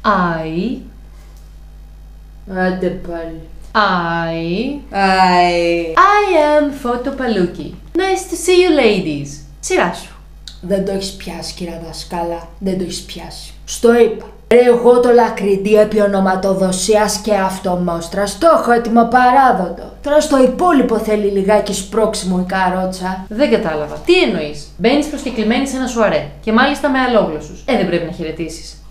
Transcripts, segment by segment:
I. Άντε πάλι. I am Photo Paluki. Nice to see you ladies. Σειρά σου. Δεν το έχεις πιάσει, κυρία δασκάλα. Δεν το έχεις πιάσει. Στο είπα. Εγώ το λακρυντή επί ονοματοδοσίας και αυτομόστρας το έχω έτοιμο παράδοτο. Τώρα στο υπόλοιπο θέλει λιγάκι σπρώξιμο η καρότσα. Δεν κατάλαβα. Τι εννοείς? Μπαίνεις προσκεκλημένη σε ένα σουαρέ και μάλιστα με αλόγλωσσους. Δεν πρέπει να χαιρετήσεις.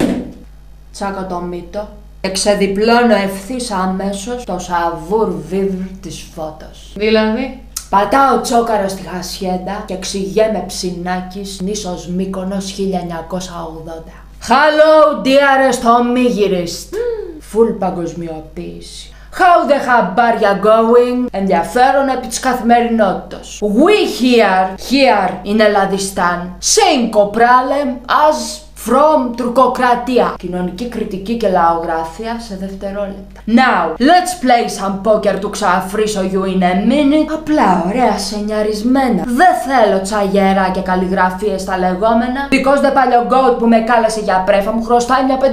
Τσάκω το μύτο. Εξεδιπλώνω ευθύς αμέσως το σαβούρ βίβρ της φώτος. Δηλαδή? Πατάω τσόκαρο στη χασιέντα και ξηγέμαι ψινάκης, νήσος Μύκονος 1980. Hello dearest homigirist. Full παγκοσμιοποίηση. How the χαμπάρια going? Ενδιαφέρον επί της καθημερινότητας. We here in Ελλαδιστάν. Same problem as from τουρκοκρατία. Κοινωνική κριτική και λαογραφία σε δευτερόλεπτα. Now, let's play some poker του ξαφρίσω you in a minute. Απλά ωραία σενιαρισμένα. Δεν θέλω τσαγερά και καλλιγραφίες στα λεγόμενα. Because the παλιογκότ που με κάλεσε για πρέφα μου χρωστάει μια 500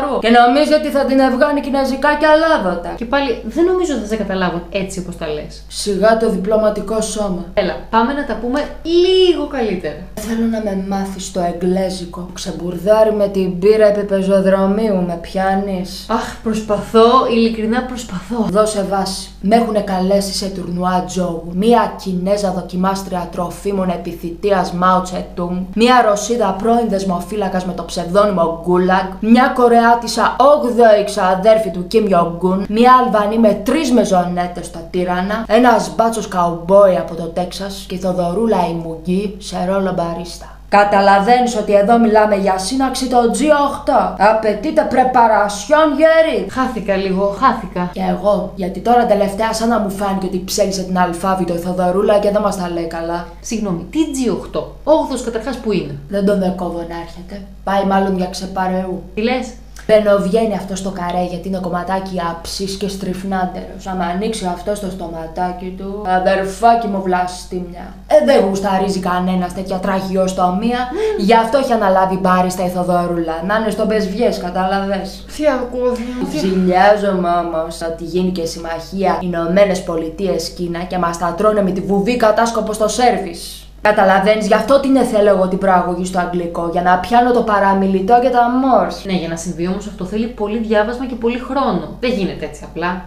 ρου. Και νομίζει ότι θα την ευγάνει κινέζικα και αλάβωτα. Και πάλι δεν νομίζω ότι θα σε καταλάβουν έτσι όπως τα λες. Σιγά το διπλωματικό σώμα. Έλα, πάμε να τα πούμε λίγο καλύτερα. Θέλω να με μάθεις το εγγλέζικο. Ξεμπουρδάρι με την πύρα επί πεζοδρομίου, με πιάνεις. Αχ, προσπαθώ, ειλικρινά προσπαθώ. Δώσε βάση. Με έχουνε καλέσει σε τουρνουά τζόγου. Μία Κινέζα δοκιμάστρια τροφίμων επιθυτείας Μάο Τσετούγκ. Μία Ρωσίδα πρώην δεσμοφύλακας με το ψευδόνυμο Γκούλαγκ. Μια Κορεάτισσα 8η ξαδέρφη του Κιμ Ιονγκούν. Μία Αλβανή με 3 μεζονέτες στο Τύρανα. Ένας μπάτσος καουμπόι από το Τέξας. Και η Θοδωρούλα η Μουγκή σε ρόλο μπαρίστα. Καταλαβαίνεις ότι εδώ μιλάμε για σύναξη το G8. Απαιτείται πρεπαρασιόν γέρι. Χάθηκα λίγο, χάθηκα. Και εγώ, γιατί τώρα τελευταία σαν να μου φάνηκε ότι ψέλισε την αλφάβητο η Θοδωρούλα και δεν μας τα λέει καλά. Συγγνώμη, τι G8? 8ος καταρχάς που είναι? Δεν τον δεκόβω να έρχεται. Πάει μάλλον για ξεπαρεού. Τι λες? Μπαινοβγαίνει αυτό στο καρέ γιατί είναι κομματάκι αψής και στριφνάντερος. Άμα ανοίξει αυτό στο στοματάκι του, αδερφάκι μου βλαστήμια. Δεν γουσταρίζει κανένας τέτοια τραγιοστομία. Γι' αυτό έχει αναλάβει μπάριστα η Θοδωρούλα. Να είναι στον πεσβιές, κατάλαβες. Τι ακούω, Ζηλιάζομαι όμως ότι γίνει και συμμαχία Ηνωμένες Πολιτείες Κίνα και μας τα τρώνε με τη βουβή κατάσκοπο στο σέρβις. Καταλαβαίνεις, γι' αυτό την θέλω εγώ την προαγωγή στο αγγλικό, για να πιάνω το παραμιλητό και τα μόρς. Ναι, για να συμβεί όμως αυτό θέλει πολύ διάβασμα και πολύ χρόνο. Δεν γίνεται έτσι απλά.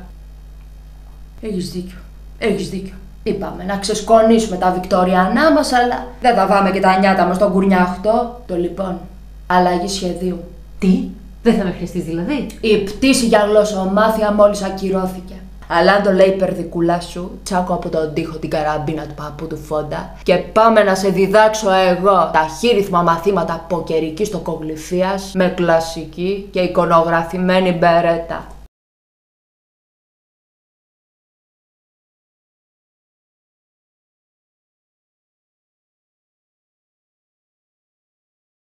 Έχεις δίκιο. Έχεις δίκιο. Είπαμε να ξεσκονίσουμε τα βικτοριανά μας, αλλά δεν θα βάμε και τα νιάτα μας στον κουρνιάχτο. Το λοιπόν, αλλαγή σχεδίου. Τι? Δεν θα με χρειαστείς δηλαδή? Η πτήση για γλωσσομάθεια μόλις ακυρώθηκε. Αλλά αν το λέει η περδικούλα σου, τσάκω από τον τοίχο την καραμπίνα του παππού του Φόντα και πάμε να σε διδάξω εγώ ταχύρυθμα μαθήματα ποκερικής τοκογλυφίας με κλασική και εικονογραφημένη μπερέτα.